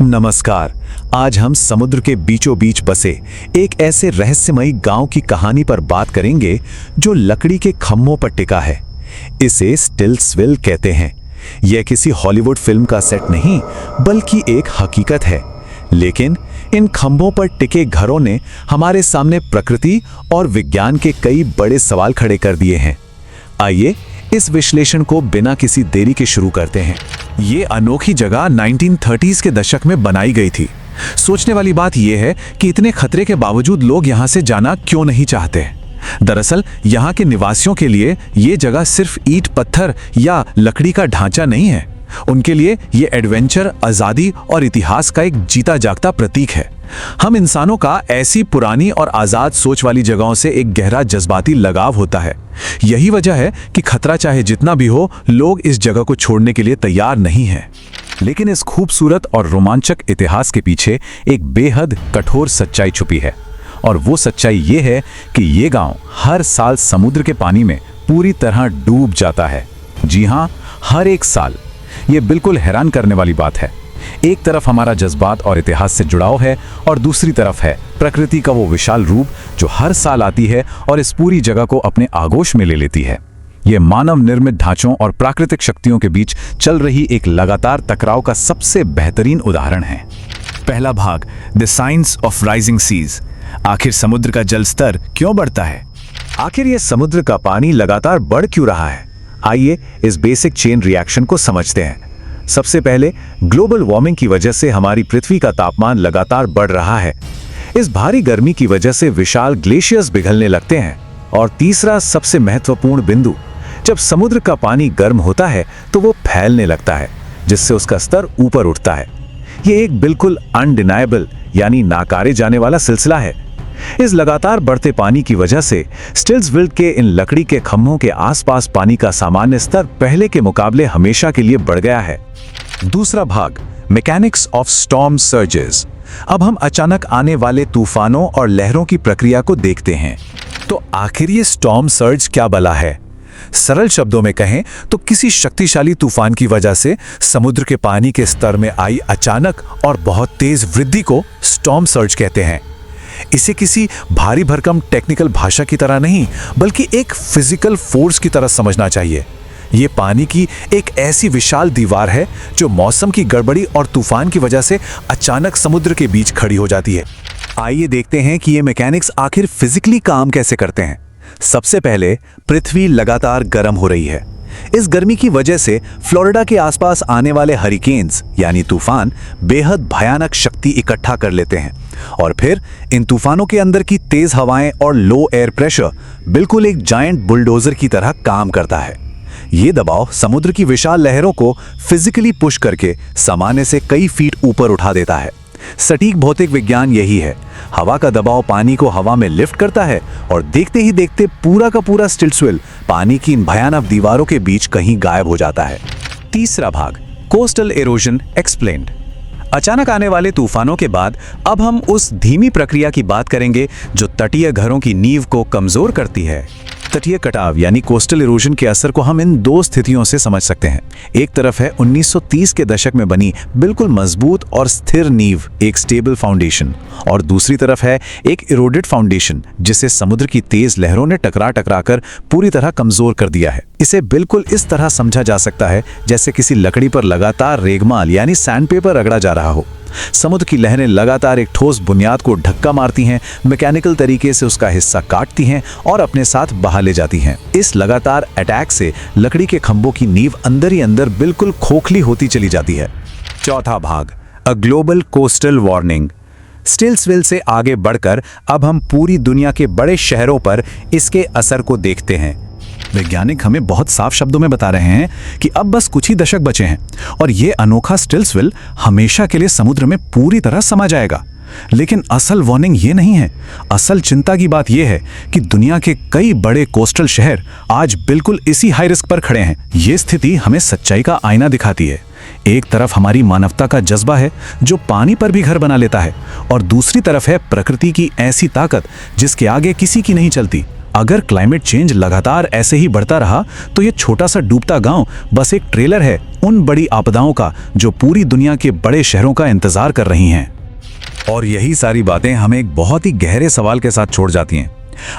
नमस्कार। आज हम समुद्र के बीचों बीच बसे एक ऐसे रहस्यमयी गांव की कहानी पर बात करेंगे जो लकड़ी के खम्भों पर टिका है। इसे स्टिल्सविल कहते हैं। यह किसी हॉलीवुड फिल्म का सेट नहीं बल्कि एक हकीकत है। लेकिन इन खंभों पर टिके घरों ने हमारे सामने प्रकृति और विज्ञान के कई बड़े सवाल खड़े कर दिए हैं। आइए इस विश्लेषण को बिना किसी देरी के शुरू करते हैं। ये अनोखी जगह 1930s के दशक में बनाई गई थी। सोचने वाली बात यह है कि इतने खतरे के बावजूद लोग यहाँ से जाना क्यों नहीं चाहते। दरअसल यहाँ के निवासियों के लिए ये जगह सिर्फ ईंट पत्थर या लकड़ी का ढांचा नहीं है। उनके लिए ये एडवेंचर, आज़ादी और इतिहास का एक जीता जागता प्रतीक है। हम इंसानों का ऐसी पुरानी और आज़ाद सोच वाली जगहों से एक गहरा जज्बाती लगाव होता है। यही वजह है कि खतरा चाहे जितना भी हो, लोग इस जगह को छोड़ने के लिए तैयार नहीं हैं। लेकिन इस खूबसूरत और रोमांचक इतिहास के पीछे एक बेहद कठोर सच्चाई छुपी है। और वो सच्चाई ये है कि ये गांव हर साल समुद्र के पानी में पूरी तरह डूब जाता है। जी हाँ, हर एक साल। ये बिल्कुल हैरान करने वाली बात है। एक तरफ हमारा जज्बात और इतिहास से जुड़ाव है और दूसरी तरफ है प्रकृति का वो विशाल रूप जो हर साल आती है और इस पूरी जगह को अपने आगोश में ले लेती है। ये मानव निर्मित ढांचों और प्राकृतिक शक्तियों के बीच चल रही एक लगातार टकराव का सबसे बेहतरीन उदाहरण है। पहला भाग, the science of rising seas. आखिर समुद्र का जल स्तर क्यों बढ़ता है? आखिर ये समुद्र का पानी लगातार बढ़ क्यों रहा है? आइए इस बेसिक चेन रिएक्शन को समझते हैं। सबसे पहले, ग्लोबल वार्मिंग की वजह से हमारी पृथ्वी का तापमान लगातार बढ़ रहा है। इस भारी गर्मी की वजह से विशाल ग्लेशियर्स पिघलने लगते हैं। और तीसरा सबसे महत्वपूर्ण बिंदु, जब समुद्र का पानी गर्म होता है तो वो फैलने लगता है, जिससे उसका स्तर ऊपर उठता है। ये एक बिल्कुल अनडिनायबल यानी नाकारे जाने वाला सिलसिला है। इस लगातार बढ़ते पानी की वजह से स्टिल्सविल के इन लकड़ी के खंभों के आसपास पानी का सामान्य स्तर पहले के मुकाबले हमेशा के लिए बढ़ गया है। दूसरा भाग, मैकेनिक्स ऑफ स्टॉर्म सर्जेस। अब हम अचानक आने वाले तूफानों और लहरों की प्रक्रिया को देखते हैं। तो आखिर ये स्टॉर्म सर्ज क्या बला है? सरल शब्दों में कहें तो किसी शक्तिशाली तूफान की वजह से समुद्र के पानी के स्तर में आई अचानक और बहुत तेज वृद्धि को स्टॉर्म सर्ज कहते हैं। इसे किसी भारी भरकम टेक्निकल भाषा की तरह नहीं बल्कि एक फिजिकल फोर्स की तरह समझना चाहिए। ये पानी की एक ऐसी विशाल दीवार है जो मौसम की गड़बड़ी और तूफान की वजह से अचानक समुद्र के बीच खड़ी हो जाती है। आइए देखते हैं कि ये मैकेनिक्स आखिर फिजिकली काम कैसे करते हैं। सबसे पहले, पृथ्वी लगातार गर्म हो रही है। इस गर्मी की वजह से फ्लोरिडा के आसपास आने वाले हरिकेन्स यानी तूफान बेहद भयानक शक्ति इकट्ठा कर लेते हैं। और फिर इन तूफानों के अंदर की तेज हवाएं और लो एयर प्रेशर बिल्कुल एक जायंट बुलडोजर की तरह काम करता है। ये दबाव समुद्र की विशाल लहरों को फिजिकली पुश करके सामान्य से कई फीट ऊपर उठा देता है। सटीक भौतिक विज्ञान यही है। हवा का दबाव पानी को हवा में लिफ्ट करता है और देखते ही देखते पूरा का पूरा स्टिल्सविल पानी की इन भयानक दीवारों के बीच कहीं गायब हो जाता है। तीसरा भाग, कोस्टल एरोजन एक्सप्लेन्ड। अचानक आने वाले तूफानों के बाद अब हम उस धीमी प्रक्रिया की बात करेंगे जो तटीय घरों की नींव को कमजोर करती है। तटीय कटाव यानी कोस्टल इरोजन के असर को हम इन दो स्थितियों से समझ सकते हैं। एक तरफ है 1930 के दशक में बनी बिल्कुल मजबूत और स्थिर नींव, एक स्टेबल फाउंडेशन, और दूसरी तरफ है एक इरोडेड फाउंडेशन जिसे समुद्र की तेज लहरों ने टकरा टकरा कर पूरी तरह कमजोर कर दिया है। इसे बिल्कुल इस तरह समझा जा सकता है जैसे किसी लकड़ी पर लगातार रेगमाल यानी सैंडपेपर रगड़ा जा रहा हो। समुद्र की लहरें लगातार एक ठोस बुनियाद को धक्का मारती हैं, मैकेनिकल तरीके से उसका हिस्सा काटती हैं और अपने साथ बहा ले जाती हैं। इस लगातार अटैक से लकड़ी के खंभों की नींव अंदर ही अंदर बिल्कुल खोखली होती चली जाती है। चौथा भाग, अ ग्लोबल कोस्टल वार्निंग। स्टिल्सविल से आगे बढ़कर अब हम पूरी दुनिया के बड़े शहरों पर इसके असर को देखते हैं। वैज्ञानिक हमें बहुत साफ शब्दों में बता रहे हैं कि अब बस कुछ ही दशक बचे हैं और ये अनोखा स्टिल्सविल हमेशा के लिए समुद्र में पूरी तरह समा जाएगा। लेकिन असल वार्निंग ये नहीं है। असल चिंता की बात यह है कि दुनिया के कई बड़े कोस्टल शहर आज बिल्कुल इसी हाई रिस्क पर खड़े हैं। ये स्थिति हमें सच्चाई का आईना दिखाती है। एक तरफ हमारी मानवता का जज्बा है जो पानी पर भी घर बना लेता है, और दूसरी तरफ है प्रकृति की ऐसी ताकत जिसके आगे किसी की नहीं चलती। अगर क्लाइमेट चेंज लगातार ऐसे ही बढ़ता रहा तो ये छोटा सा डूबता गांव बस एक ट्रेलर है उन बड़ी आपदाओं का जो पूरी दुनिया के बड़े शहरों का इंतजार कर रही हैं। और यही सारी बातें हमें एक बहुत ही गहरे सवाल के साथ छोड़ जाती हैं।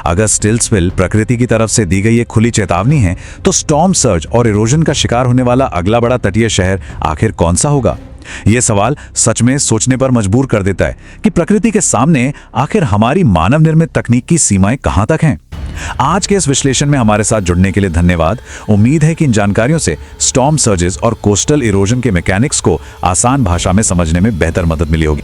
अगर स्टिल्सविल प्रकृति की तरफ से दी गई एक खुली चेतावनी है तो स्टॉर्म सर्ज और इरोजन का शिकार होने वाला अगला बड़ा तटीय शहर आखिर कौन सा होगा? यह सवाल सच में सोचने पर मजबूर कर देता है कि प्रकृति के सामने आखिर हमारी मानव निर्मित तकनीक की सीमाएं कहां तक हैं। आज के इस विश्लेषण में हमारे साथ जुड़ने के लिए धन्यवाद। उम्मीद है कि इन जानकारियों से स्टॉर्म सर्जेस और कोस्टल इरोजन के मैकेनिक्स को आसान भाषा में समझने में बेहतर मदद मिली होगी।